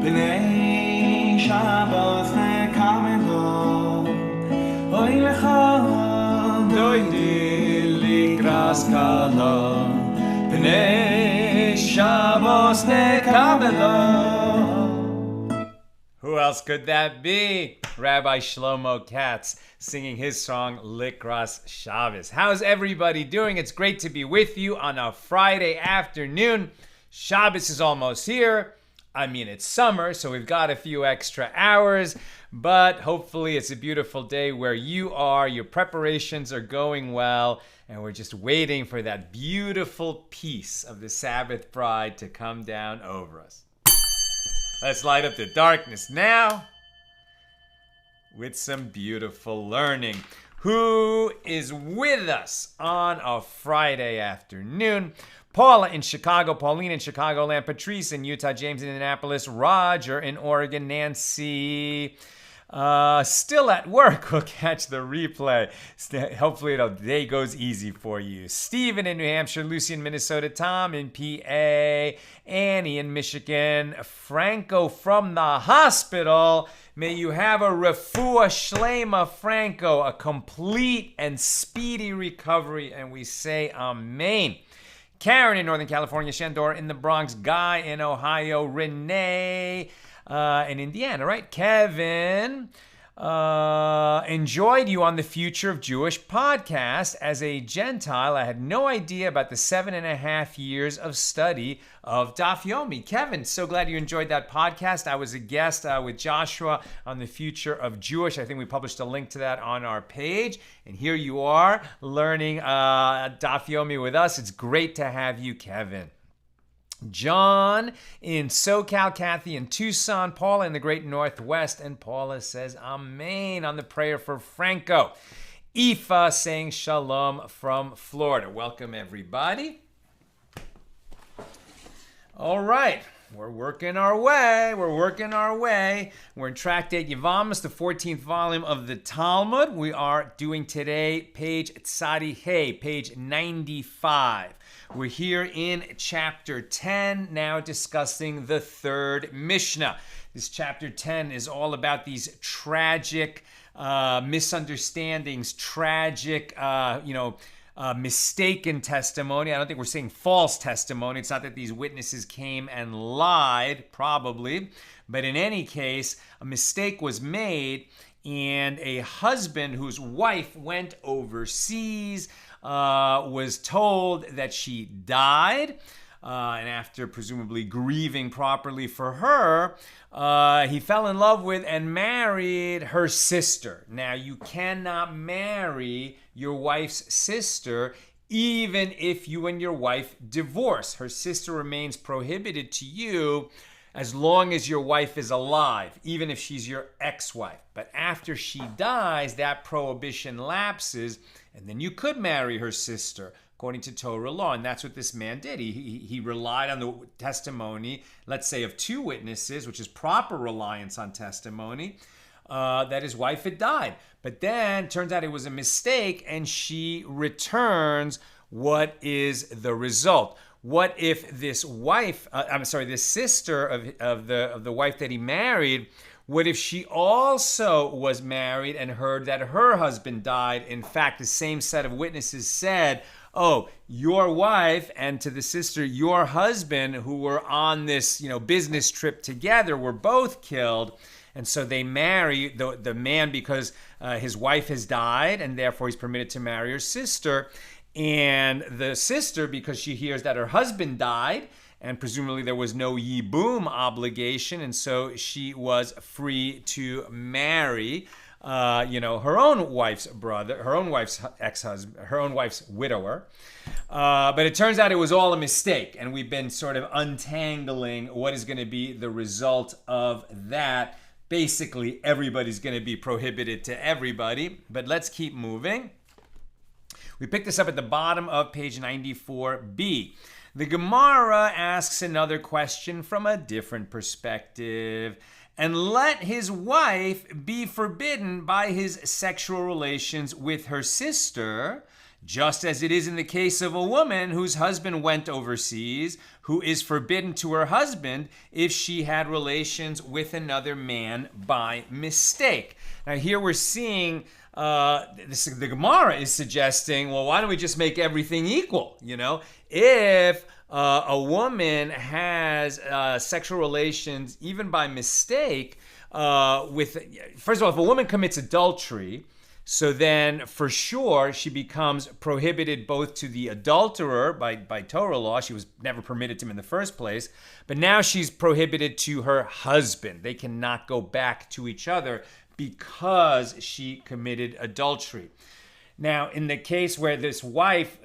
B'nei Shabbos nekamelo Oy lecha doidi ligras kala B'nei Shabbos nekamelo. Who else could that be? Rabbi Shlomo Katz singing his song Likras Shabbos. How's everybody doing? It's great to be with you on a Friday afternoon. Shabbos is almost here. I mean, it's summer, so we've got a few extra hours, but hopefully it's a beautiful day where you are. Your preparations are going well, and we're just waiting for that beautiful peace of the Sabbath bride to come down over us. Let's light up the darkness now with some beautiful learning. Who is with us on a Friday afternoon? Paula in Chicago, Pauline in Chicagoland, Patrice in Utah, James in Indianapolis, Roger in Oregon, Nancy still at work. We'll catch the replay. Hopefully the day goes easy for you. Stephen in New Hampshire, Lucy in Minnesota, Tom in PA, Annie in Michigan, Franco from the hospital. May you have a refuah shlema, Franco, a complete and speedy recovery, and we say amen. Karen in Northern California, Shandor in the Bronx, Guy in Ohio, Renee in Indiana, right? Kevin enjoyed you on the Future of Jewish podcast. As a Gentile, I had no idea about the 7.5 years of study of Daf Yomi. Kevin, so glad you enjoyed that podcast. I was a guest with Joshua on the Future of Jewish. I think we published a link to that on our page. And here you are learning Daf Yomi with us. It's great to have you, Kevin. John in SoCal, Kathy in Tucson, Paula in the Great Northwest, and Paula says amen on the prayer for Franco. Aoife saying shalom from Florida. Welcome, everybody. All right. We're working our way. We're in Tractate Yevamos, the 14th volume of the Talmud. We are doing today page Tzadi Hey, page 95. We're here in chapter 10, now discussing the third Mishnah. This chapter 10 is all about these tragic misunderstandings, tragic, mistaken testimony. I don't think we're saying false testimony. It's not that these witnesses came and lied, probably. But in any case, a mistake was made, and a husband whose wife went overseas was told that she died. And after presumably grieving properly for her, he fell in love with and married her sister. Now, you cannot marry your wife's sister even if you and your wife divorce. Her sister remains prohibited to you as long as your wife is alive, even if she's your ex-wife. But after she dies, that prohibition lapses, and then you could marry her sister according to Torah law. And that's what this man did. He relied on the testimony, let's say, of two witnesses, which is proper reliance on testimony, that his wife had died. But then turns out it was a mistake, and she returns. What is the result? What if this wife, this sister of the wife that he married, what if she also was married and heard that her husband died? In fact, the same set of witnesses said, oh, your wife and to the sister, your husband, who were on this, business trip together, were both killed. And so they marry the man because his wife has died, and therefore he's permitted to marry her sister. And the sister, because she hears that her husband died, and presumably there was no yibum obligation, and so she was free to marry, her own wife's brother, her own wife's ex-husband, her own wife's widower. But it turns out it was all a mistake, and we've been sort of untangling what is going to be the result of that. Basically, everybody's going to be prohibited to everybody, but let's keep moving. We pick this up at the bottom of page 94b. The Gemara asks another question from a different perspective. And let his wife be forbidden by his sexual relations with her sister, just as it is in the case of a woman whose husband went overseas, who is forbidden to her husband if she had relations with another man by mistake. Now here we're seeing the Gemara is suggesting, well, why don't we just make everything equal? If a woman has sexual relations even by mistake first of all, if a woman commits adultery, so then for sure she becomes prohibited both to the adulterer by Torah law. She was never permitted to him in the first place, but now she's prohibited to her husband. They cannot go back to each other because she committed adultery. Now, in the case where this wife,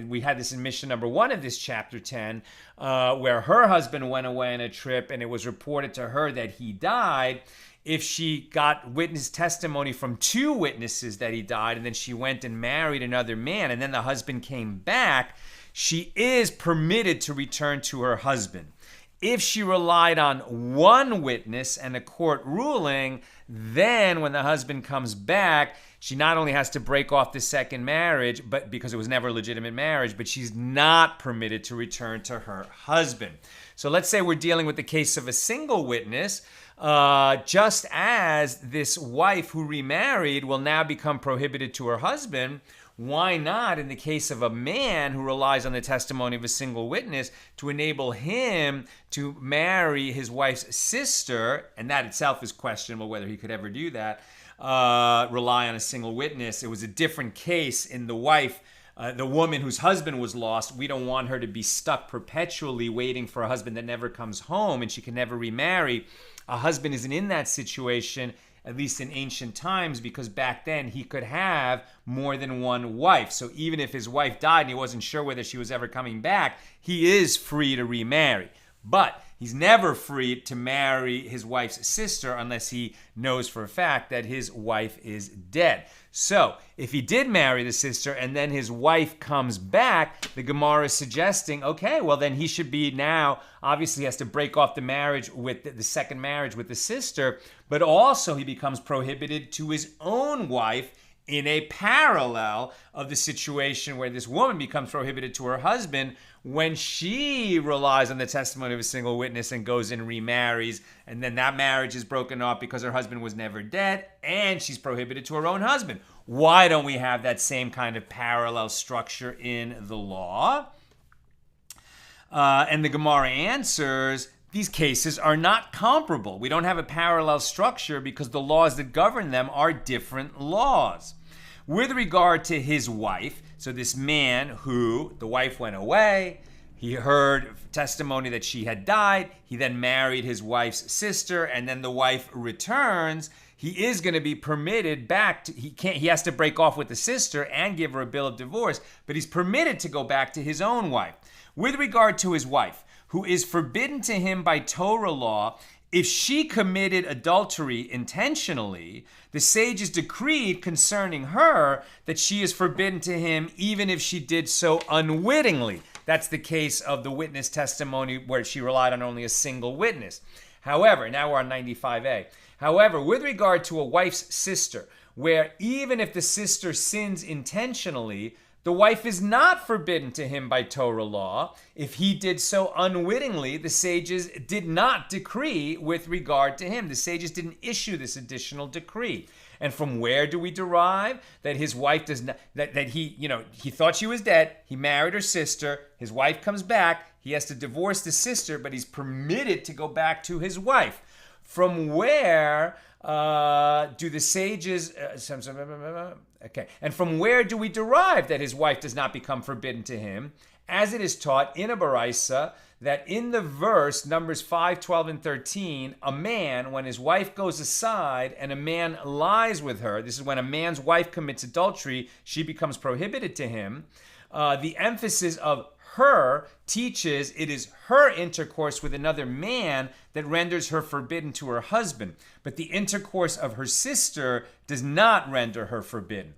we had this in Mishna number 1 of this chapter 10, where her husband went away on a trip and it was reported to her that he died. If she got witness testimony from 2 witnesses that he died, and then she went and married another man, and then the husband came back, she is permitted to return to her husband. If she relied on 1 witness and a court ruling, then when the husband comes back, she not only has to break off the second marriage, but because it was never a legitimate marriage, but she's not permitted to return to her husband. So let's say we're dealing with the case of a single witness, just as this wife who remarried will now become prohibited to her husband. Why not, in the case of a man who relies on the testimony of a single witness, to enable him to marry his wife's sister, and that itself is questionable whether he could ever do that, rely on a single witness. It was a different case in the wife, the woman whose husband was lost. We don't want her to be stuck perpetually waiting for a husband that never comes home and she can never remarry. A husband isn't in that situation, at least in ancient times, because back then he could have more than 1 wife. So even if his wife died and he wasn't sure whether she was ever coming back, he is free to remarry. But he's never free to marry his wife's sister unless he knows for a fact that his wife is dead. So if he did marry the sister and then his wife comes back, the Gemara is suggesting, okay, well then he should be now, obviously has to break off the marriage with the second marriage with the sister, but also he becomes prohibited to his own wife in a parallel of the situation where this woman becomes prohibited to her husband when she relies on the testimony of a single witness and goes and remarries, and then that marriage is broken off because her husband was never dead, and she's prohibited to her own husband. Why don't we have that same kind of parallel structure in the law? And the Gemara answers, these cases are not comparable. We don't have a parallel structure because the laws that govern them are different laws. With regard to his wife, so this man who, the wife went away, he heard testimony that she had died, he then married his wife's sister, and then the wife returns, he is going to be permitted back to, he has to break off with the sister and give her a bill of divorce, but he's permitted to go back to his own wife. With regard to his wife, who is forbidden to him by Torah law, if she committed adultery intentionally, the sages decreed concerning her that she is forbidden to him even if she did so unwittingly. That's the case of the witness testimony where she relied on only a single witness. However, now we're on 95a. However, with regard to a wife's sister, where even if the sister sins intentionally, the wife is not forbidden to him by Torah law. If he did so unwittingly, the sages did not decree with regard to him. The sages didn't issue this additional decree. And from where do we derive that his wife does not, that he thought she was dead, he married her sister, his wife comes back, he has to divorce the sister, but he's permitted to go back to his wife. From where do the sages... Okay, and from where do we derive that his wife does not become forbidden to him? As it is taught in a Baraisa, that in the verse, Numbers 5, 12, and 13, a man, when his wife goes aside and a man lies with her, this is when a man's wife commits adultery, she becomes prohibited to him. The emphasis of her teaches it is her intercourse with another man that renders her forbidden to her husband, but the intercourse of her sister does not render her forbidden.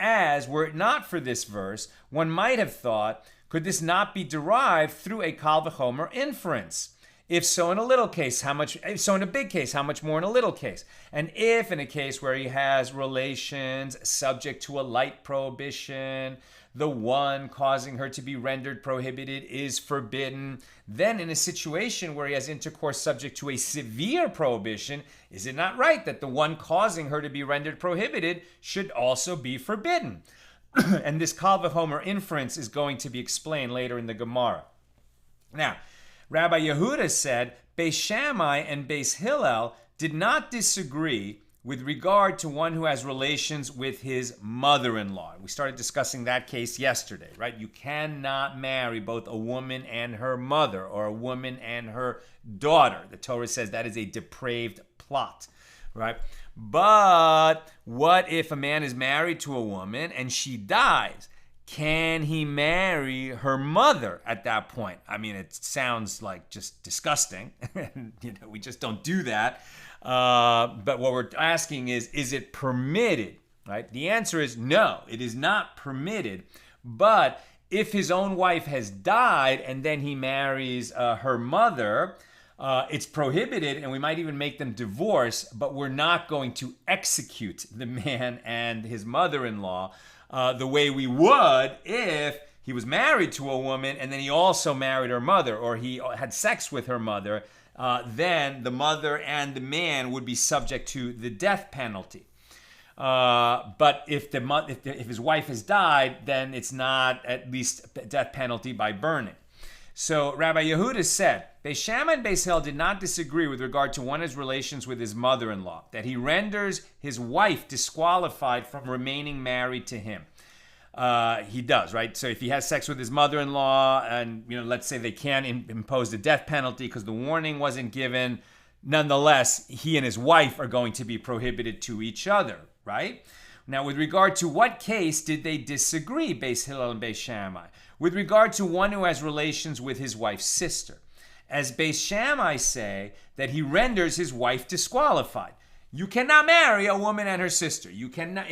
As, were it not for this verse, one might have thought, could this not be derived through a Kal V'chomer inference? If so, in a little case, how much? If so, in a big case, how much more in a little case? And if in a case where he has relations subject to a light prohibition, the one causing her to be rendered prohibited is forbidden, then in a situation where he has intercourse subject to a severe prohibition, is it not right that the one causing her to be rendered prohibited should also be forbidden? And this Kal v'chomer inference is going to be explained later in the Gemara. Now, Rabbi Yehuda said, Beis Shammai and Beis Hillel did not disagree with regard to one who has relations with his mother-in-law. We started discussing that case yesterday, right? You cannot marry both a woman and her mother or a woman and her daughter. The Torah says that is a depraved plot, right? But what if a man is married to a woman and she dies? Can he marry her mother at that point? I mean, it sounds like just disgusting. We just don't do that. But what we're asking is it permitted? Right? The answer is no, it is not permitted. But if his own wife has died and then he marries her mother, it's prohibited, and we might even make them divorce, but we're not going to execute the man and his mother-in-law the way we would if he was married to a woman and then he also married her mother, or he had sex with her mother. Then the mother and the man would be subject to the death penalty. But if his wife has died, then it's not at least death penalty by burning. So Rabbi Yehuda said, Beis Shammai and Beis Hillel did not disagree with regard to one of his relations with his mother-in-law, that he renders his wife disqualified from remaining married to him. He does, right? So if he has sex with his mother-in-law and, let's say they can't impose the death penalty because the warning wasn't given, nonetheless, he and his wife are going to be prohibited to each other, right? Now, with regard to what case did they disagree, Beis Hillel and Beis Shammai? With regard to one who has relations with his wife's sister. As Beis Shammai say, that he renders his wife disqualified. You cannot marry a woman and her sister. You cannot,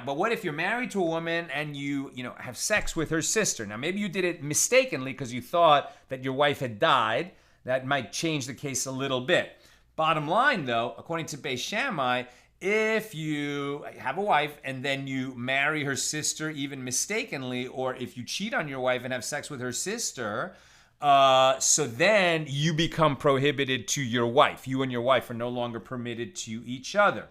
but what if you're married to a woman and you have sex with her sister? Now, maybe you did it mistakenly because you thought that your wife had died. That might change the case a little bit. Bottom line, though, according to Beis Shammai, if you have a wife and then you marry her sister even mistakenly, or if you cheat on your wife and have sex with her sister, so then you become prohibited to your wife. You and your wife are no longer permitted to each other.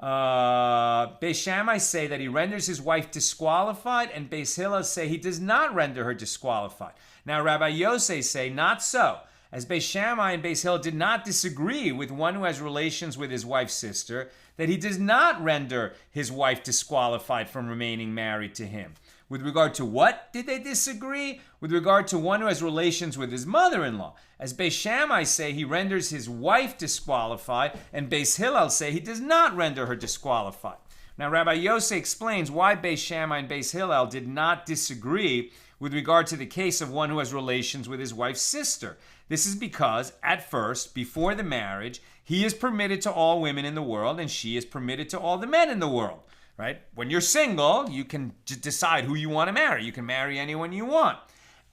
Beis Shammai say that he renders his wife disqualified, and Beis Hillel say he does not render her disqualified. Now Rabbi Yosei say not so. As Beis Shammai and Beis Hillel did not disagree with one who has relations with his wife's sister, that he does not render his wife disqualified from remaining married to him. With regard to what did they disagree? With regard to one who has relations with his mother-in-law. As Beis Shammai say, he renders his wife disqualified, and Beis Hillel say he does not render her disqualified. Now, Rabbi Yosei explains why Beis Shammai and Beis Hillel did not disagree with regard to the case of one who has relations with his wife's sister. This is because, at first, before the marriage, he is permitted to all women in the world, and she is permitted to all the men in the world. Right? When you're single, you can decide who you want to marry. You can marry anyone you want.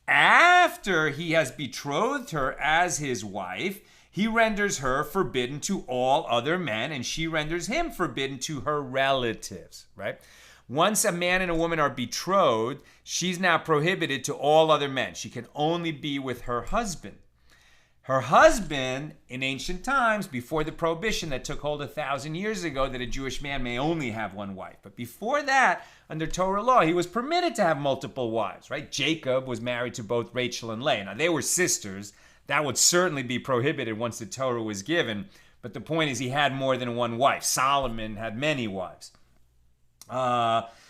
After he has betrothed her as his wife, he renders her forbidden to all other men, and she renders him forbidden to her relatives. Right? Once a man and a woman are betrothed, she's now prohibited to all other men. She can only be with her husband. Her husband, in ancient times, before the prohibition that took hold 1,000 years ago, that a Jewish man may only have one wife. But before that, under Torah law, he was permitted to have multiple wives, right? Jacob was married to both Rachel and Leah. Now, they were sisters. That would certainly be prohibited once the Torah was given. But the point is, he had more than one wife. Solomon had many wives.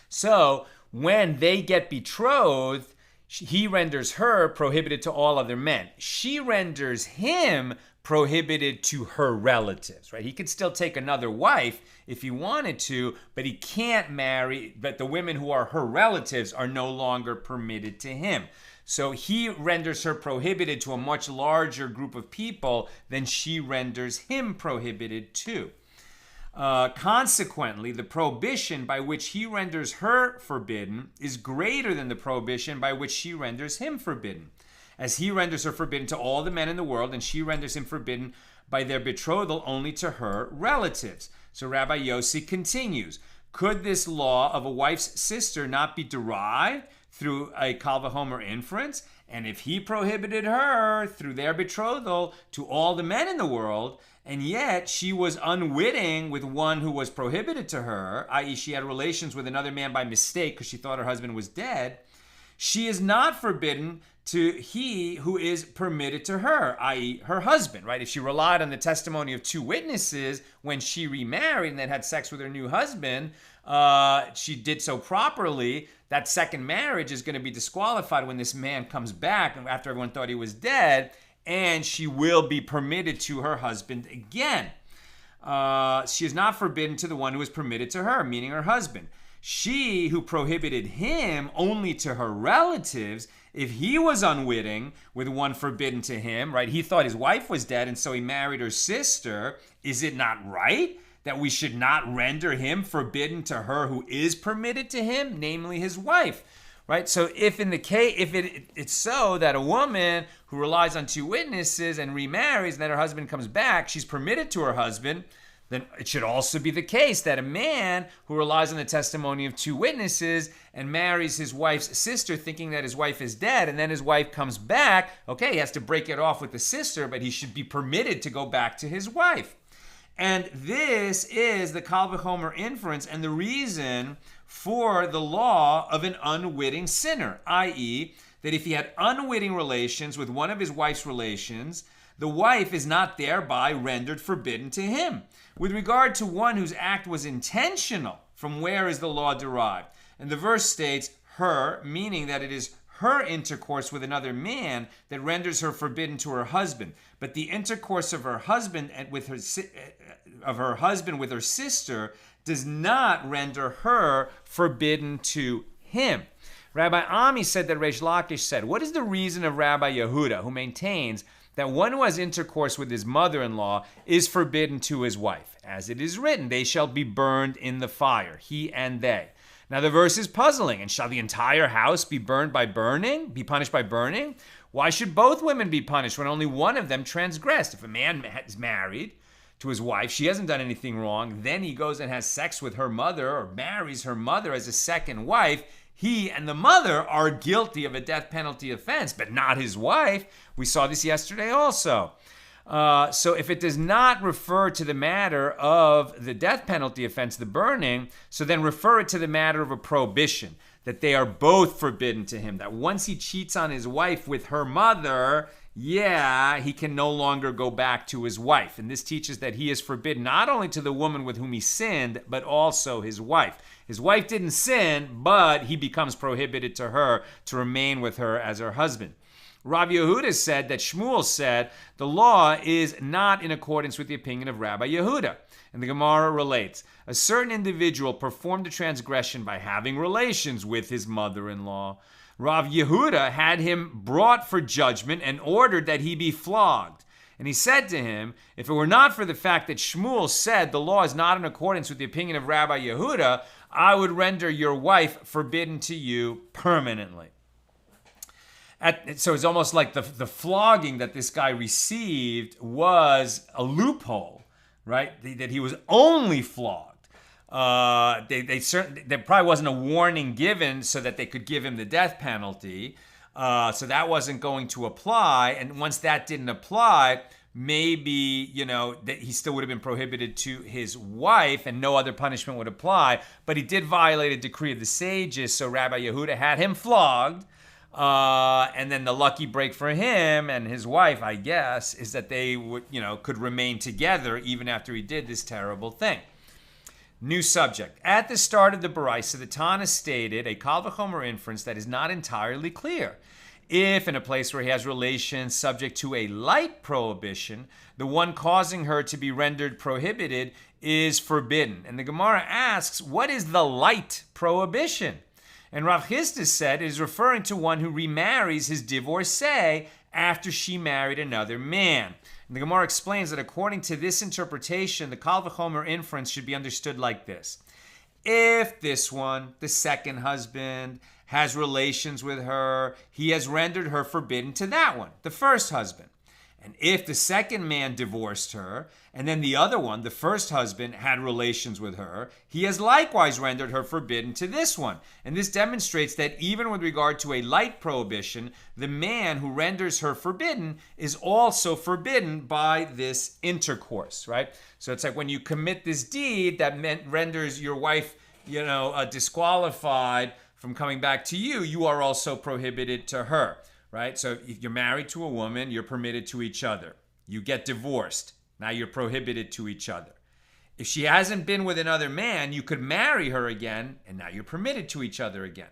So, when they get betrothed, he renders her prohibited to all other men. She renders him prohibited to her relatives, right? He could still take another wife if he wanted to, but he can't marry, but the women who are her relatives are no longer permitted to him. So he renders her prohibited to a much larger group of people than she renders him prohibited to. Consequently, the prohibition by which he renders her forbidden is greater than the prohibition by which she renders him forbidden. as he renders her forbidden to all the men in the world, and she renders him forbidden by their betrothal only to her relatives. So Rabbi Yossi continues, could this law of a wife's sister not be derived through a kal vachomer inference? And if he prohibited her through their betrothal to all the men in the world, and yet she was unwitting with one who was prohibited to her, i.e. she had relations with another man by mistake because she thought her husband was dead, she is not forbidden to he who is permitted to her, i.e. her husband, right? If she relied on the testimony of two witnesses when she remarried and then had sex with her new husband, she did so properly, that second marriage is going to be disqualified when this man comes back after everyone thought he was dead, and she will be permitted to her husband again. She is not forbidden to the one who is permitted to her, meaning her husband. She who prohibited him only to her relatives, if he was unwitting with one forbidden to him, right? He thought his wife was dead and so he married her sister. Is it not right that we should not render him forbidden to her who is permitted to him, namely his wife? Right? So if it's so that a woman who relies on two witnesses and remarries and then her husband comes back, she's permitted to her husband, then it should also be the case that a man who relies on the testimony of two witnesses and marries his wife's sister thinking that his wife is dead, and then his wife comes back, okay, he has to break it off with the sister, but he should be permitted to go back to his wife. And this is the kal vachomer inference and the reason for the law of an unwitting sinner, i.e., that if he had unwitting relations with one of his wife's relations, the wife is not thereby rendered forbidden to him. With regard to one whose act was intentional, from where is the law derived? And the verse states, her, meaning that it is her intercourse with another man that renders her forbidden to her husband. But the intercourse of her husband with her sister does not render her forbidden to him. Rabbi Ami said that Reish Lakish said, what is the reason of Rabbi Yehuda, who maintains that one who has intercourse with his mother-in-law is forbidden to his wife? As it is written, they shall be burned in the fire, he and they. Now the verse is puzzling, and shall the entire house be punished by burning? Why should both women be punished when only one of them transgressed? If a man is married to his wife, she hasn't done anything wrong, then he goes and has sex with her mother or marries her mother as a second wife, he and the mother are guilty of a death penalty offense, but not his wife. We saw this yesterday also. So if it does not refer to the matter of the death penalty offense, the burning, so then refer it to the matter of a prohibition, that they are both forbidden to him, that once he cheats on his wife with her mother, he can no longer go back to his wife. And this teaches that he is forbidden not only to the woman with whom he sinned, but also his wife. His wife didn't sin, but he becomes prohibited to her to remain with her as her husband. Rav Yehuda said that Shmuel said the law is not in accordance with the opinion of Rabbi Yehuda. And the Gemara relates, a certain individual performed a transgression by having relations with his mother-in-law. Rav Yehuda had him brought for judgment and ordered that he be flogged. And he said to him, if it were not for the fact that Shmuel said the law is not in accordance with the opinion of Rabbi Yehuda, I would render your wife forbidden to you permanently. So it's almost like the flogging that this guy received was a loophole, right? That he was only flogged. There probably wasn't a warning given so that they could give him the death penalty. So that wasn't going to apply. And once that didn't apply, maybe, that he still would have been prohibited to his wife and no other punishment would apply. But he did violate a decree of the sages. So Rabbi Yehuda had him flogged. And then the lucky break for him and his wife, I guess, is that they would, could remain together even after he did this terrible thing. New subject. At the start of the Baraisa, the Tana stated a kal vachomer inference that is not entirely clear. If in a place where he has relations subject to a light prohibition, the one causing her to be rendered prohibited is forbidden. And the Gemara asks, what is the light prohibition? And Rav Chisda said it is referring to one who remarries his divorcee after she married another man. And the Gemara explains that according to this interpretation, the kal vachomer inference should be understood like this. If this one, the second husband, has relations with her, he has rendered her forbidden to that one, the first husband. And if the second man divorced her, and then the other one, the first husband, had relations with her, he has likewise rendered her forbidden to this one. And this demonstrates that even with regard to a light prohibition, the man who renders her forbidden is also forbidden by this intercourse, right? So it's like when you commit this deed that renders your wife, disqualified from coming back to you, you are also prohibited to her. Right? So if you're married to a woman, you're permitted to each other. You get divorced. Now you're prohibited to each other. If she hasn't been with another man, you could marry her again, and now you're permitted to each other again.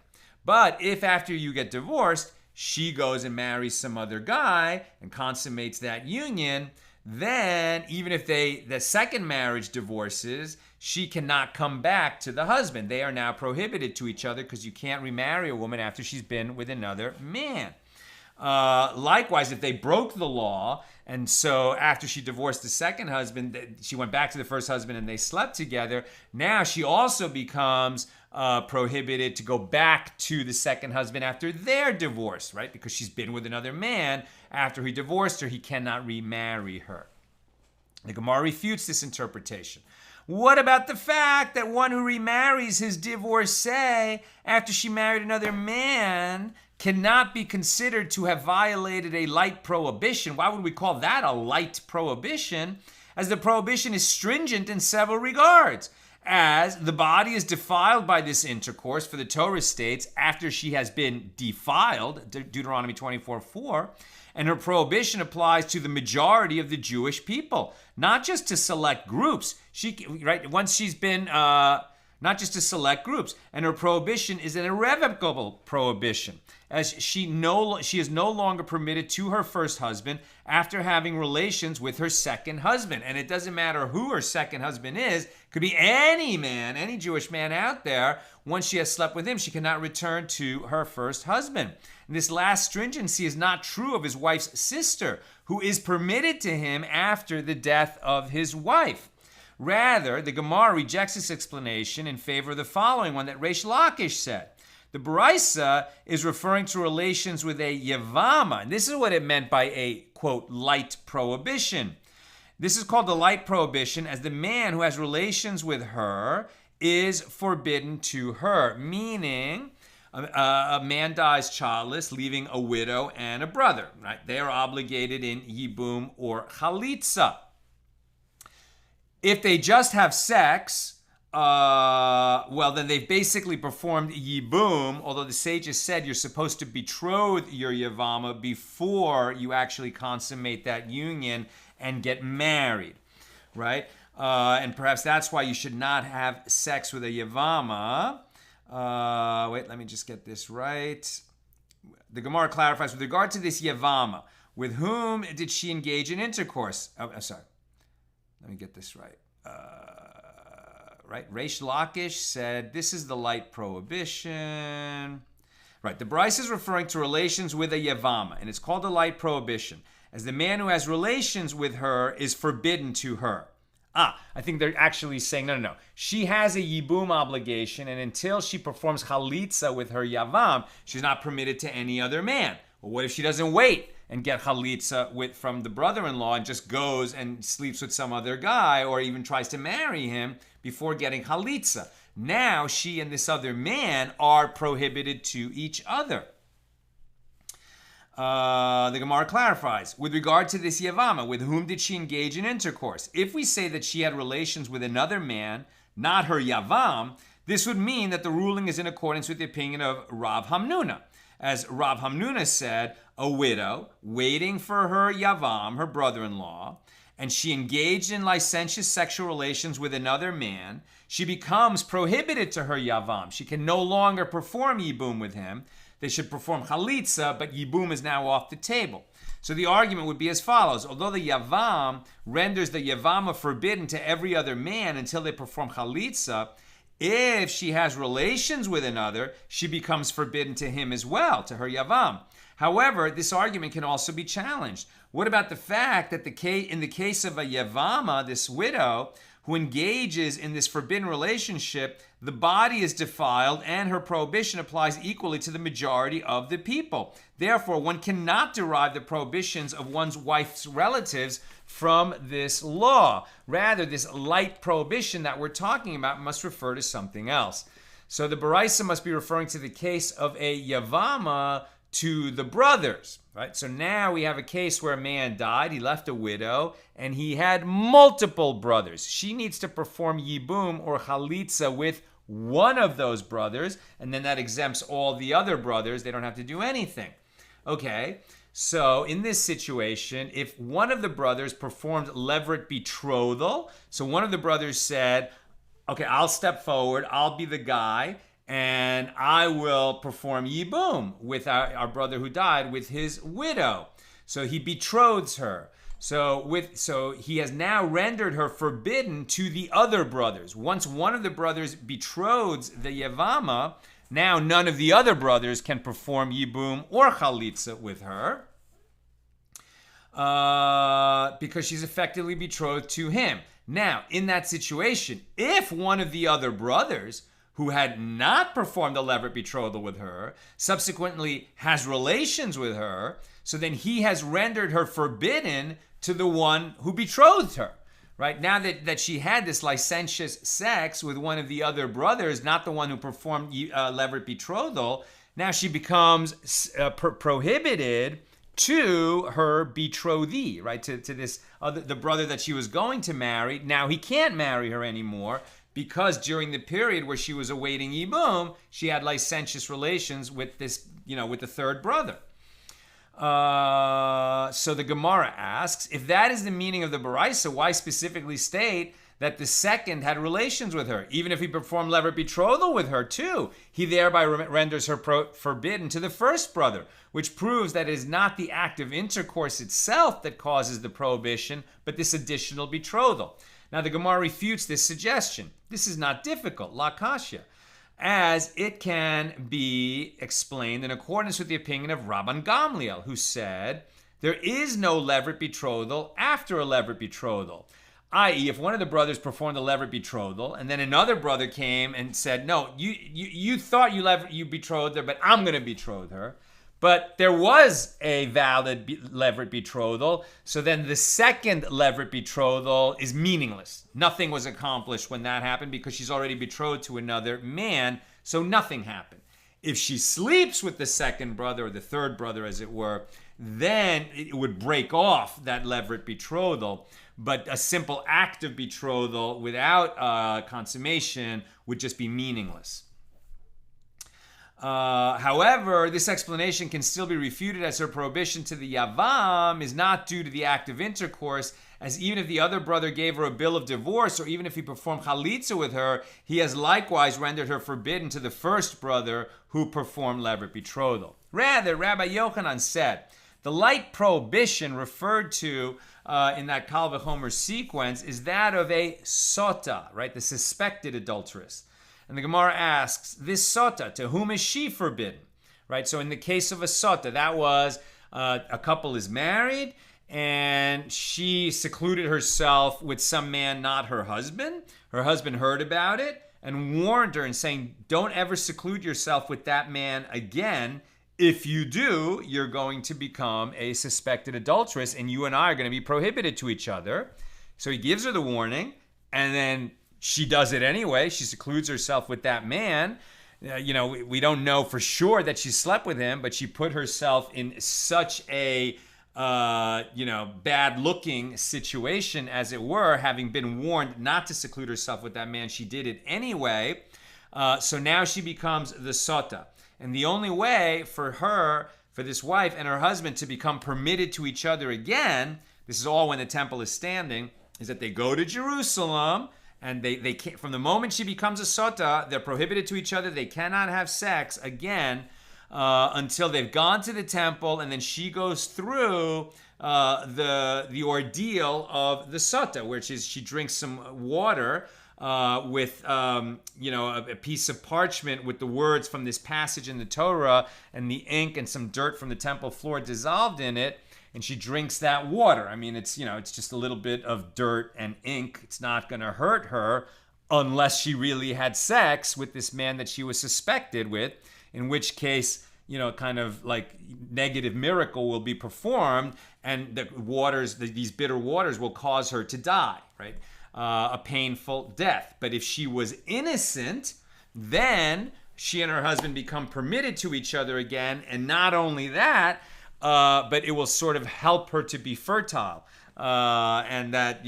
But if after you get divorced, she goes and marries some other guy and consummates that union, then even if the second marriage divorces, she cannot come back to the husband. They are now prohibited to each other because you can't remarry a woman after she's been with another man. Likewise, if they broke the law, and so after she divorced the second husband, she went back to the first husband and they slept together, now she also becomes prohibited to go back to the second husband after their divorce, right? Because she's been with another man. After he divorced her, he cannot remarry her. The Gemara refutes this interpretation. What about the fact that one who remarries his divorcee after she married another man cannot be considered to have violated a light prohibition? Why would we call that a light prohibition? As the prohibition is stringent in several regards. As the body is defiled by this intercourse, for the Torah states, after she has been defiled, Deuteronomy 24:4, and her prohibition applies to the majority of the Jewish people, not just to select groups. Once she's been, not just to select groups, and her prohibition is an irrevocable prohibition, as she is no longer permitted to her first husband after having relations with her second husband. And it doesn't matter who her second husband is; it could be any man, any Jewish man out there. Once she has slept with him, she cannot return to her first husband. And this last stringency is not true of his wife's sister, who is permitted to him after the death of his wife. Rather, the Gemara rejects this explanation in favor of the following one that Reish Lakish said. The Baraisa is referring to relations with a Yevama, and this is what it meant by a, quote, light prohibition. This is called the light prohibition, as the man who has relations with her is forbidden to her, meaning a man dies childless, leaving a widow and a brother. Right? They are obligated in Yibum or Chalitza. If they just have sex, then they've basically performed Yibum, although the sages said you're supposed to betroth your Yevama before you actually consummate that union and get married, right? And perhaps that's why you should not have sex with a Yevama. Let me just get this right. The Gemara clarifies, with regard to this Yevama, with whom did she engage in intercourse? Let me get this right. Reish Lakish said, this is the light prohibition. Right, the Bryce is referring to relations with a Yevama, and it's called a light prohibition, as the man who has relations with her is forbidden to her. I think they're actually saying, no. She has a Yibum obligation, and until she performs Chalitza with her Yavam, she's not permitted to any other man. Well, what if she doesn't wait and get Chalitza from the brother-in-law and just goes and sleeps with some other guy, or even tries to marry him before getting Chalitza? Now she and this other man are prohibited to each other. The Gemara clarifies, with regard to this Yevama, with whom did she engage in intercourse? If we say that she had relations with another man, not her Yavam, this would mean that the ruling is in accordance with the opinion of Rav Hamnuna. As Rav Hamnuna said, a widow waiting for her Yavam, her brother-in-law, and she engaged in licentious sexual relations with another man, she becomes prohibited to her Yavam. She can no longer perform Yibum with him. They should perform Chalitza, but Yibum is now off the table. So the argument would be as follows. Although the Yavam renders the Yavama forbidden to every other man until they perform Chalitza, if she has relations with another, she becomes forbidden to him as well, to her Yavam. However, this argument can also be challenged. What about the fact that in the case of a Yevama, this widow, who engages in this forbidden relationship, the body is defiled and her prohibition applies equally to the majority of the people. Therefore, one cannot derive the prohibitions of one's wife's relatives from this law. Rather, this light prohibition that we're talking about must refer to something else. So the Baraisa must be referring to the case of a Yevama to the brothers, right? So now we have a case where a man died, he left a widow, and he had multiple brothers. She needs to perform Yibum or Chalitza with one of those brothers, and then that exempts all the other brothers. They don't have to do anything. Okay, so in this situation, if one of the brothers performed leveret betrothal, so one of the brothers said, okay, I'll step forward, I'll be the guy, and I will perform Yibum with our brother who died with his widow. So he betroths her. So he has now rendered her forbidden to the other brothers. Once one of the brothers betroths the Yevama, now none of the other brothers can perform Yibum or Chalitza with her because she's effectively betrothed to him. Now, in that situation, if one of the other brothers who had not performed the leveret betrothal with her subsequently has relations with her, so then he has rendered her forbidden to the one who betrothed her. Right? Now that she had this licentious sex with one of the other brothers, not the one who performed leveret betrothal, now she becomes prohibited to her betrothee, right? To this the brother that she was going to marry. Now he can't marry her anymore because during the period where she was awaiting Yibum, she had licentious relations with this, with the third brother. So the Gemara asks, if that is the meaning of the Baraisa, why specifically state that the second had relations with her? Even if he performed leveret betrothal with her too, he thereby renders her forbidden to the first brother, which proves that it is not the act of intercourse itself that causes the prohibition, but this additional betrothal. Now the Gemara refutes this suggestion. This is not difficult, la kasha, as it can be explained in accordance with the opinion of Rabban Gamliel, who said, there is no leveret betrothal after a leveret betrothal. I.e., if one of the brothers performed a leveret betrothal, and then another brother came and said, no, you thought you betrothed her, but I'm going to betroth her. But there was a valid leveret betrothal, so then the second leveret betrothal is meaningless. Nothing was accomplished when that happened because she's already betrothed to another man, so nothing happened. If she sleeps with the second brother, or the third brother as it were, then it would break off that leveret betrothal. But a simple act of betrothal without consummation would just be meaningless. However, this explanation can still be refuted as her prohibition to the Yavam is not due to the act of intercourse, as even if the other brother gave her a bill of divorce, or even if he performed chalitza with her, he has likewise rendered her forbidden to the first brother who performed leveret betrothal. Rather, Rabbi Yochanan said, the light prohibition referred to in that Kal V'chomer sequence is that of a sota, right, the suspected adulteress. And the Gemara asks, this sota, to whom is she forbidden? Right, so in the case of a sota, that was a couple is married and she secluded herself with some man, not her husband. Her husband heard about it and warned her and saying, don't ever seclude yourself with that man again. If you do, you're going to become a suspected adulteress and you and I are going to be prohibited to each other. So he gives her the warning and then she does it anyway. She secludes herself with that man. We don't know for sure that she slept with him, but she put herself in such a, bad-looking situation, as it were, having been warned not to seclude herself with that man. She did it anyway. So now she becomes the sota. And the only way for this wife and her husband to become permitted to each other again, this is all when the temple is standing, is that they go to Jerusalem. And they can't, from the moment she becomes a sota, they're prohibited to each other. They cannot have sex again until they've gone to the temple, and then she goes through the ordeal of the sota, which is she drinks some water with a piece of parchment with the words from this passage in the Torah and the ink and some dirt from the temple floor dissolved in it. and she drinks that water. I mean, it's just a little bit of dirt and ink. It's not going to hurt her unless she really had sex with this man that she was suspected with, in which case, kind of like negative miracle will be performed, and the waters, these bitter waters will cause her to die, right? A painful death. But if she was innocent, then she and her husband become permitted to each other again, and not only that, but it will sort of help her to be fertile, and that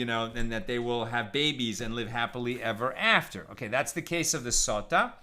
they will have babies and live happily ever after. Okay, that's the case of the sota.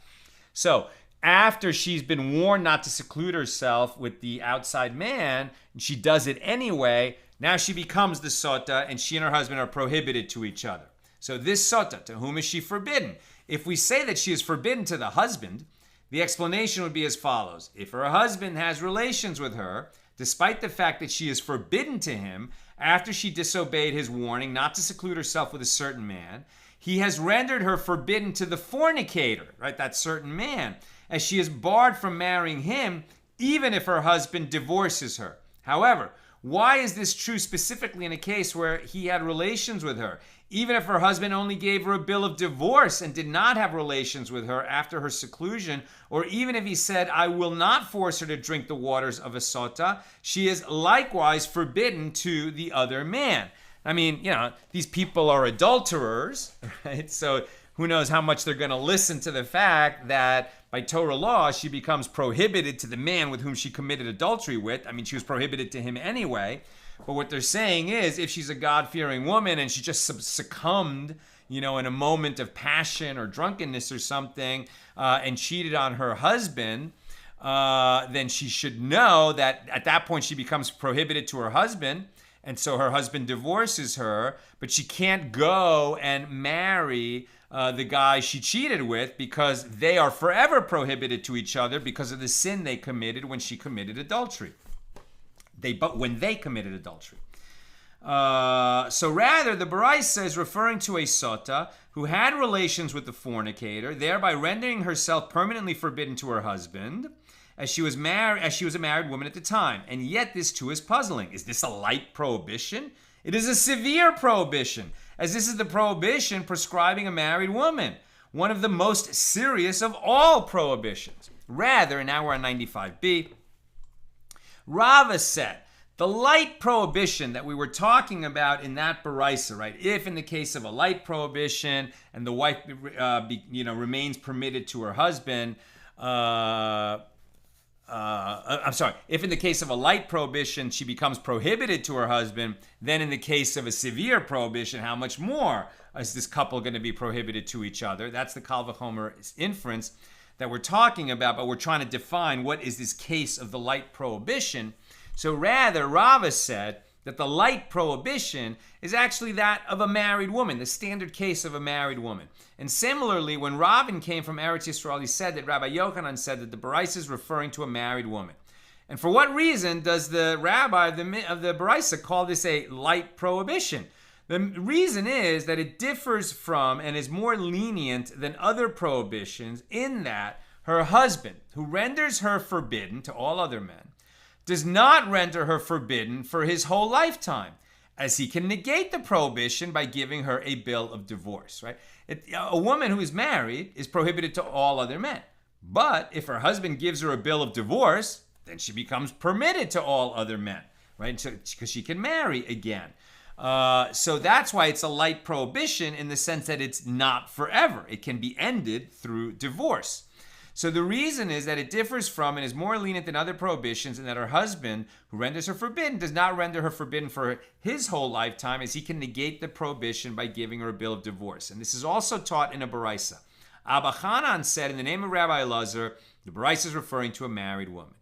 So after she's been warned not to seclude herself with the outside man, and she does it anyway, now she becomes the sota, and she and her husband are prohibited to each other. So this sota, to whom is she forbidden? If we say that she is forbidden to the husband, the explanation would be as follows. If her husband has relations with her, despite the fact that she is forbidden to him after she disobeyed his warning not to seclude herself with a certain man, he has rendered her forbidden to the fornicator, right, that certain man, as she is barred from marrying him even if her husband divorces her. However, why is this true specifically in a case where he had relations with her? Even if her husband only gave her a bill of divorce and did not have relations with her after her seclusion, or even if he said, I will not force her to drink the waters of a sota, she is likewise forbidden to the other man. I mean, these people are adulterers, right? So who knows how much they're going to listen to the fact that by Torah law, she becomes prohibited to the man with whom she committed adultery with. I mean, she was prohibited to him anyway. But what they're saying is, if she's a God-fearing woman and she just succumbed, in a moment of passion or drunkenness or something, and cheated on her husband, then she should know that at that point she becomes prohibited to her husband. And so her husband divorces her, but she can't go and marry the guy she cheated with, because they are forever prohibited to each other because of the sin they committed when she committed adultery. When they committed adultery. So rather, the Baraisa is referring to a sota who had relations with the fornicator, thereby rendering herself permanently forbidden to her husband, as she was a married woman at the time. And yet this too is puzzling. Is this a light prohibition? It is a severe prohibition, as this is the prohibition prescribing a married woman, one of the most serious of all prohibitions. Rather, now we're on 95b, Rava said, the light prohibition that we were talking about in that baraisa, right? If in the case of a light prohibition and the wife, remains permitted to her husband, if in the case of a light prohibition, she becomes prohibited to her husband, then in the case of a severe prohibition, how much more is this couple going to be prohibited to each other? That's the Kal V'chomer inference that we're talking about, but we're trying to define what is this case of the light prohibition. So rather, Rava said that the light prohibition is actually that of a married woman, the standard case of a married woman. And similarly, when Ravin came from Eretz Yisrael, he said that Rabbi Yochanan said that the Baraisa is referring to a married woman. And for what reason does the rabbi of the Baraisa call this a light prohibition? The reason is that it differs from and is more lenient than other prohibitions in that her husband, who renders her forbidden to all other men, does not render her forbidden for his whole lifetime, as he can negate the prohibition by giving her a bill of divorce, right? A woman who is married is prohibited to all other men. But if her husband gives her a bill of divorce, then she becomes permitted to all other men, right? So, because she can marry again. So that's why it's a light prohibition in the sense that it's not forever. It can be ended through divorce. So the reason is that it differs from and is more lenient than other prohibitions, and that her husband, who renders her forbidden, does not render her forbidden for his whole lifetime, as he can negate the prohibition by giving her a bill of divorce. And this is also taught in a baraisa. Abba Hanan said, in the name of Rabbi Elazar, the baraisa is referring to a married woman.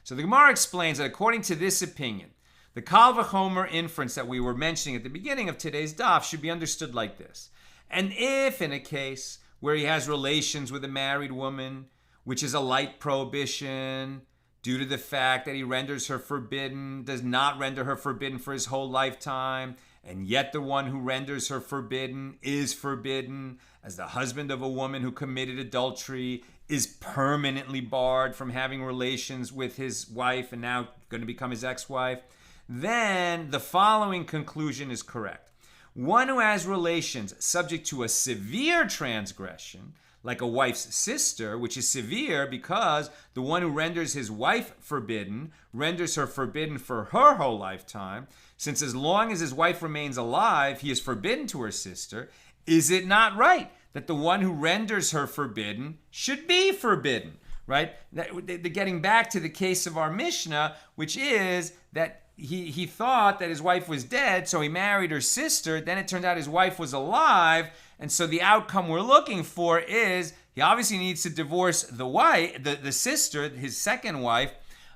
So the Gemara explains that according to this opinion, the Kal V'chomer inference that we were mentioning at the beginning of today's daf should be understood like this. And if in a case where he has relations with a married woman, which is a light prohibition, due to the fact that he renders her forbidden, does not render her forbidden for his whole lifetime, and yet the one who renders her forbidden is forbidden, as the husband of a woman who committed adultery is permanently barred from having relations with his wife and now going to become his ex-wife, then the following conclusion is correct. One who has relations subject to a severe transgression, like a wife's sister, which is severe because the one who renders his wife forbidden renders her forbidden for her whole lifetime, since as long as his wife remains alive, he is forbidden to her sister. Is it not right that the one who renders her forbidden should be forbidden? Right? They're getting back to the case of our Mishnah, which is that he thought that his wife was dead, so he married her sister. Then it turned out his wife was alive, and so the outcome we're looking for is he obviously needs to divorce the sister, his second wife,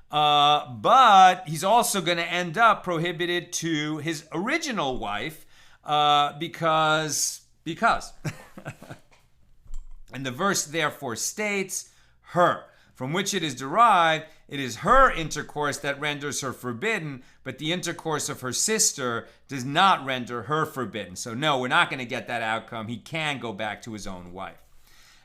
but he's also going to end up prohibited to his original wife because. And the verse therefore states, her, from which it is derived, it is her intercourse that renders her forbidden, but the intercourse of her sister does not render her forbidden. So no, we're not going to get that outcome. He can go back to his own wife.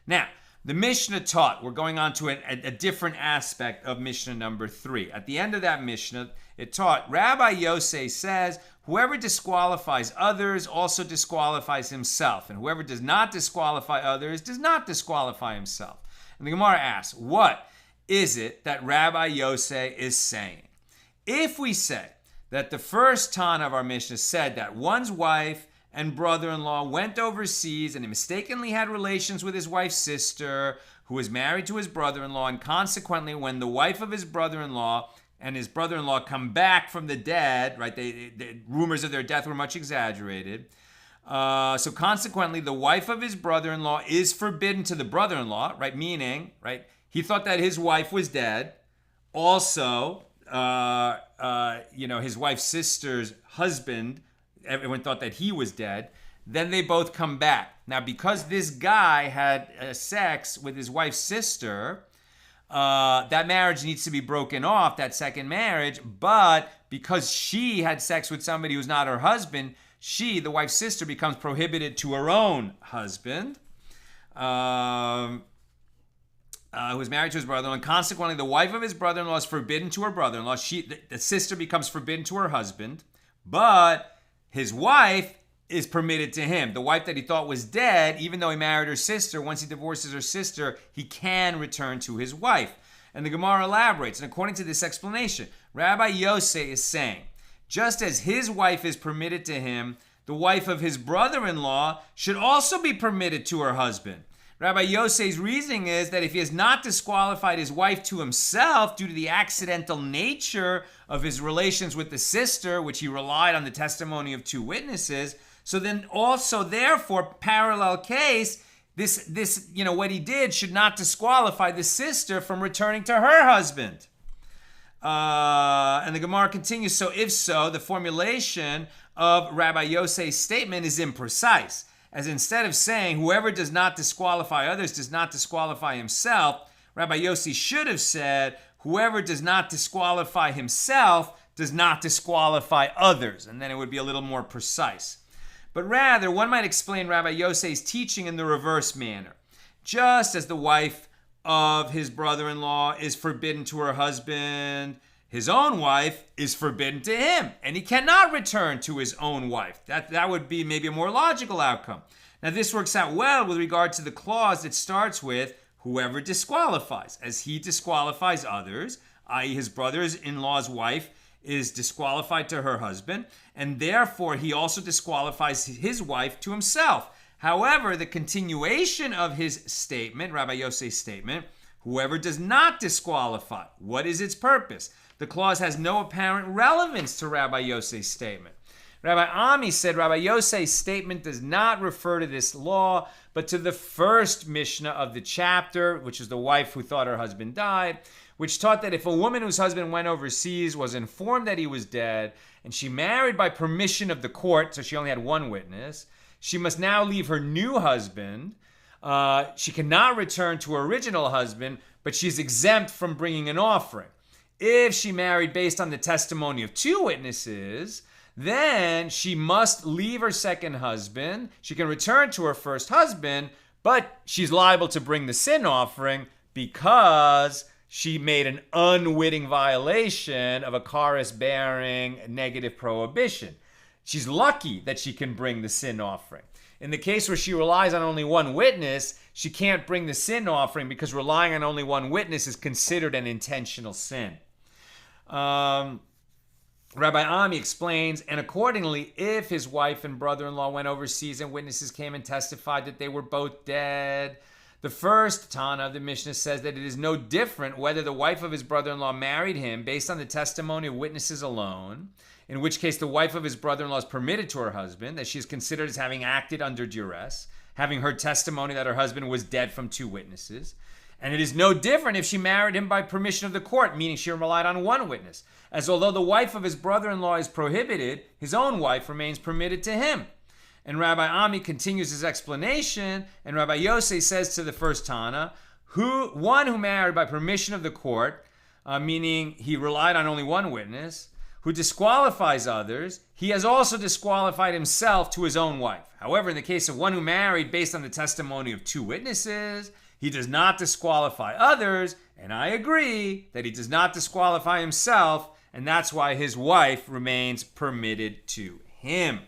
Now, the Mishnah taught, we're going on to a different aspect of Mishnah number 3. At the end of that Mishnah, it taught, Rabbi Yosei says, whoever disqualifies others also disqualifies himself, and whoever does not disqualify others does not disqualify himself. And the Gemara asks, what is it that Rabbi Yosei is saying? If we say that the first Tana of our Mishnah said that one's wife and brother-in-law went overseas and he mistakenly had relations with his wife's sister, who was married to his brother-in-law, and consequently when the wife of his brother-in-law and his brother-in-law come back from the dead, right, the rumors of their death were much exaggerated, so consequently, the wife of his brother-in-law is forbidden to the brother-in-law, right? Meaning, right, he thought that his wife was dead. Also, his wife's sister's husband, everyone thought that he was dead. Then they both come back. Now, because this guy had sex with his wife's sister, that marriage needs to be broken off, that second marriage. But because she had sex with somebody who's not her husband, she, the wife's sister, becomes prohibited to her own husband, who is married to his brother-in-law, and consequently the wife of his brother-in-law is forbidden to her brother-in-law. The sister becomes forbidden to her husband, but his wife is permitted to him. The wife that he thought was dead, even though he married her sister, once he divorces her sister, he can return to his wife. And the Gemara elaborates, and according to this explanation, Rabbi Yosei is saying, just as his wife is permitted to him, the wife of his brother-in-law should also be permitted to her husband. Rabbi Yosei's reasoning is that if he has not disqualified his wife to himself due to the accidental nature of his relations with the sister, which he relied on the testimony of 2 witnesses, so then also, therefore, parallel case, this what he did should not disqualify the sister from returning to her husband. And the Gemara continues, so if so, the formulation of Rabbi Yosei's statement is imprecise, as instead of saying whoever does not disqualify others does not disqualify himself, Rabbi Yosei should have said whoever does not disqualify himself does not disqualify others, and then it would be a little more precise. But rather, one might explain Rabbi Yosei's teaching in the reverse manner. Just as the wife of his brother-in-law is forbidden to her husband, his own wife is forbidden to him, and he cannot return to his own wife. That would be maybe a more logical outcome. Now, this works out well with regard to the clause that starts with whoever disqualifies, as he disqualifies others, i.e. his brother-in-law's wife is disqualified to her husband, and therefore he also disqualifies his wife to himself. However, the continuation of his statement, Rabbi Yosei's statement, whoever does not disqualify, what is its purpose? The clause has no apparent relevance to Rabbi Yosei's statement. Rabbi Ami said Rabbi Yosei's statement does not refer to this law, but to the first Mishnah of the chapter, which is the wife who thought her husband died, which taught that if a woman whose husband went overseas was informed that he was dead, and she married by permission of the court, so she only had one witness, she must now leave her new husband. She cannot return to her original husband, but she's exempt from bringing an offering. If she married based on the testimony of 2 witnesses, then she must leave her second husband. She can return to her first husband, but she's liable to bring the sin offering because she made an unwitting violation of a charis-bearing negative prohibition. She's lucky that she can bring the sin offering. In the case where she relies on only one witness, she can't bring the sin offering because relying on only one witness is considered an intentional sin. Rabbi Ami explains, and accordingly, if his wife and brother-in-law went overseas and witnesses came and testified that they were both dead, the first Tana of the Mishnah says that it is no different whether the wife of his brother-in-law married him based on the testimony of witnesses alone, in which case the wife of his brother-in-law is permitted to her husband, that she is considered as having acted under duress, having heard testimony that her husband was dead from two witnesses. And it is no different if she married him by permission of the court, meaning she relied on one witness, as although the wife of his brother-in-law is prohibited, his own wife remains permitted to him. And Rabbi Ami continues his explanation, and Rabbi Yosei says to the first Tana, one who married by permission of the court, meaning he relied on only one witness, who disqualifies others, he has also disqualified himself to his own wife. However, in the case of one who married based on the testimony of two witnesses, he does not disqualify others, and I agree that he does not disqualify himself, and that's why his wife remains permitted to him.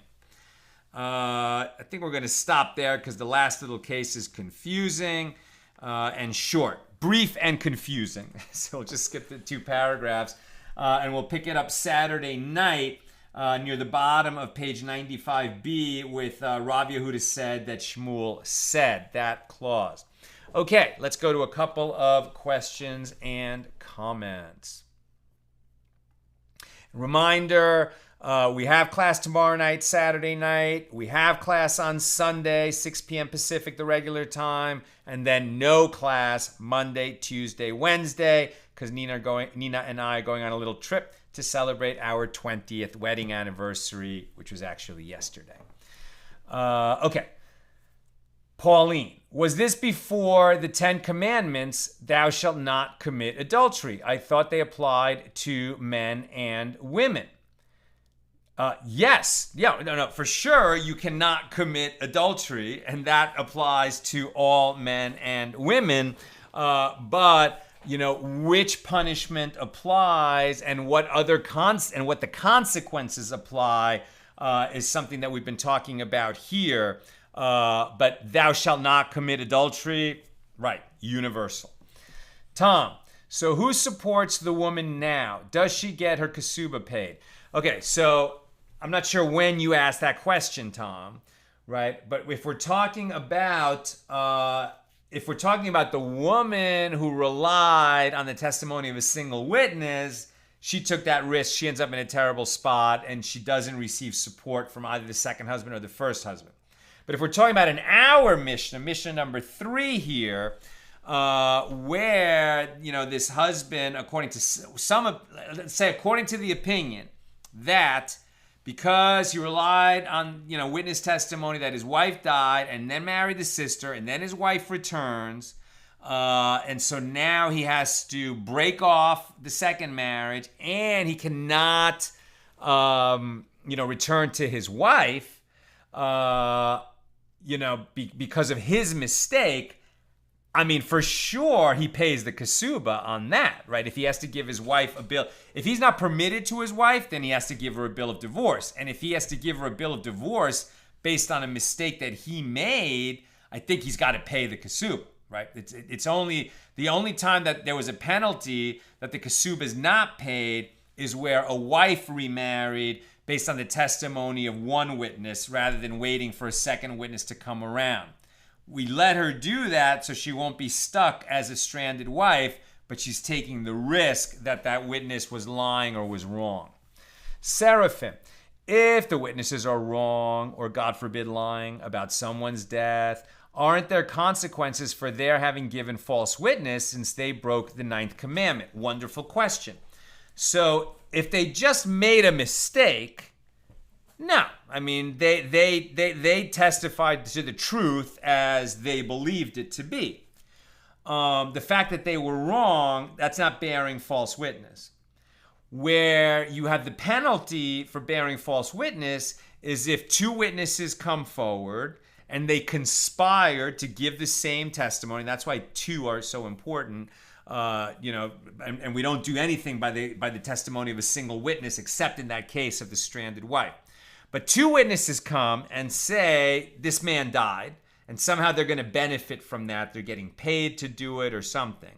I think we're going to stop there because the last little case is confusing and short. Brief and confusing. So we'll just skip the 2 paragraphs and we'll pick it up Saturday night near the bottom of page 95b with Rav Yehuda said that Shmuel said that clause. Okay, let's go to a couple of questions and comments. Reminder, we have class tomorrow night, Saturday night. We have class on Sunday, 6 p.m. Pacific, the regular time. And then no class Monday, Tuesday, Wednesday, because Nina and I are going on a little trip to celebrate our 20th wedding anniversary, which was actually yesterday. Okay. Pauline, was this before the 10 Commandments, thou shalt not commit adultery? I thought they applied to men and women. Yes. Yeah, no, for sure you cannot commit adultery, and that applies to all men and women. But, which punishment applies and what other and what the consequences apply is something that we've been talking about here. But thou shalt not commit adultery, right, universal. Tom, so who supports the woman now? Does she get her kasuba paid? Okay, so I'm not sure when you asked that question, Tom, right? But if we're talking about the woman who relied on the testimony of a single witness, she took that risk. She ends up in a terrible spot, and she doesn't receive support from either the second husband or the first husband. But if we're talking about in our Mishnah number 3 here, where this husband, according to the opinion that because he relied on witness testimony that his wife died and then married the sister and then his wife returns, and so now he has to break off the second marriage and he cannot return to his wife because of his mistake. I mean, for sure, he pays the kasuba on that, right? If he has to give his wife a bill. If he's not permitted to his wife, then he has to give her a bill of divorce. And if he has to give her a bill of divorce based on a mistake that he made, I think he's got to pay the kasuba, right? It's only the only time that there was a penalty that the kasuba is not paid is where a wife remarried based on the testimony of one witness rather than waiting for a second witness to come around. We let her do that so she won't be stuck as a stranded wife, but she's taking the risk that that witness was lying or was wrong. Seraphim, if the witnesses are wrong or, God forbid, lying about someone's death, aren't there consequences for their having given false witness since they broke the 9th commandment? Wonderful question. So if they just made a mistake, no, I mean, they testified to the truth as they believed it to be. The fact that they were wrong, that's not bearing false witness. Where you have the penalty for bearing false witness is if 2 witnesses come forward and they conspire to give the same testimony. That's why 2 are so important. and we don't do anything by the testimony of a single witness, except in that case of the stranded wife. But two witnesses come and say this man died, and somehow they're going to benefit from that. They're getting paid to do it or something.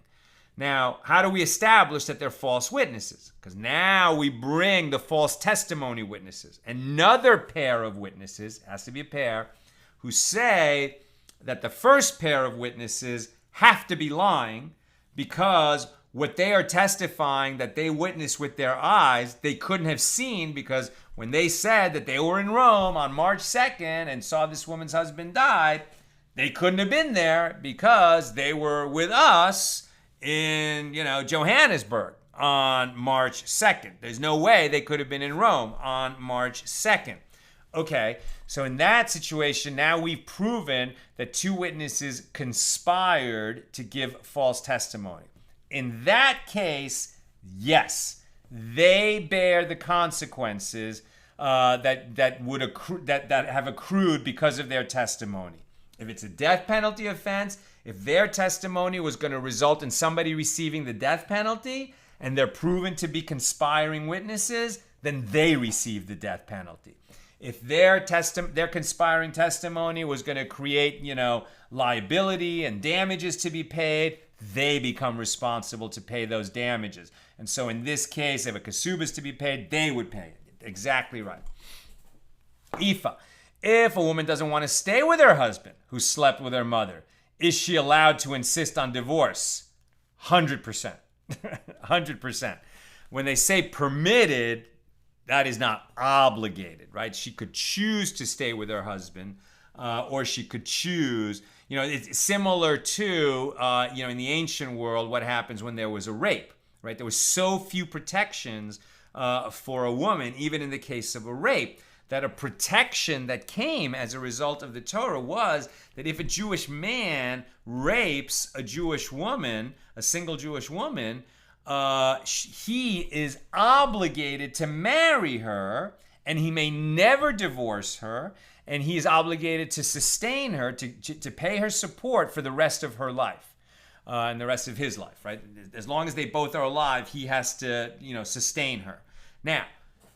Now, how do we establish that they're false witnesses? Because now we bring the false testimony witnesses, another pair of witnesses, has to be a pair, who say that the first pair of witnesses have to be lying because what they are testifying that they witnessed with their eyes, they couldn't have seen, because when they said that they were in Rome on March 2nd and saw this woman's husband died, they couldn't have been there because they were with us in, Johannesburg on March 2nd. There's no way they could have been in Rome on March 2nd. Okay, so in that situation, now we've proven that two witnesses conspired to give false testimony. In that case, yes, they bear the consequences that have accrued because of their testimony. If it's a death penalty offense, if their testimony was going to result in somebody receiving the death penalty, and they're proven to be conspiring witnesses, then they receive the death penalty. If their conspiring testimony was going to create, liability and damages to be paid, they become responsible to pay those damages. And so in this case, if a kasubah is to be paid, they would pay it. Exactly right. Ifa. If a woman doesn't want to stay with her husband who slept with her mother, is she allowed to insist on divorce? 100%. 100%. When they say permitted, that is not obligated, right? She could choose to stay with her husband, or she could choose, it's similar to, in the ancient world, what happens when there was a rape, right? There was so few protections for a woman, even in the case of a rape, that a protection that came as a result of the Torah was that if a Jewish man rapes a Jewish woman, a single Jewish woman, he is obligated to marry her, and he may never divorce her, and he is obligated to sustain her, to pay her support for the rest of her life, and the rest of his life, right? As long as they both are alive, he has to, sustain her. Now,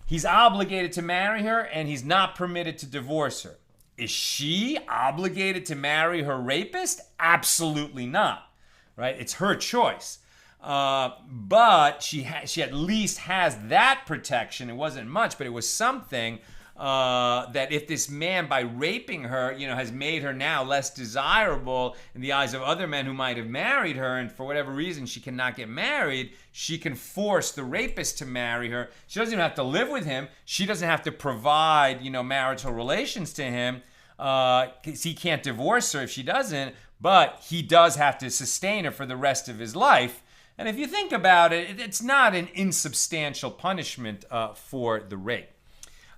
he's obligated to marry her, and he's not permitted to divorce her. Is she obligated to marry her rapist? Absolutely not, right? It's her choice. But she at least has that protection. It wasn't much, but it was something that if this man, by raping her, has made her now less desirable in the eyes of other men who might have married her, and for whatever reason she cannot get married, she can force the rapist to marry her. She doesn't even have to live with him. She doesn't have to provide, marital relations to him. 'Cause he can't divorce her if she doesn't, but he does have to sustain her for the rest of his life. And if you think about it, it's not an insubstantial punishment for the rape.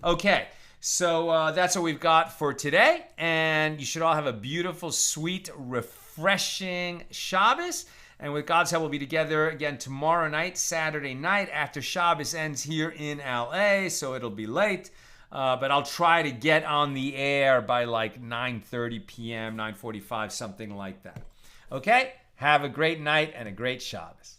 Okay, so that's what we've got for today. And you should all have a beautiful, sweet, refreshing Shabbos. And with God's help, we'll be together again tomorrow night, Saturday night, after Shabbos ends here in LA. So it'll be late. But I'll try to get on the air by like 9:30 p.m., 9:45, something like that. Okay? Have a great night and a great Shabbos.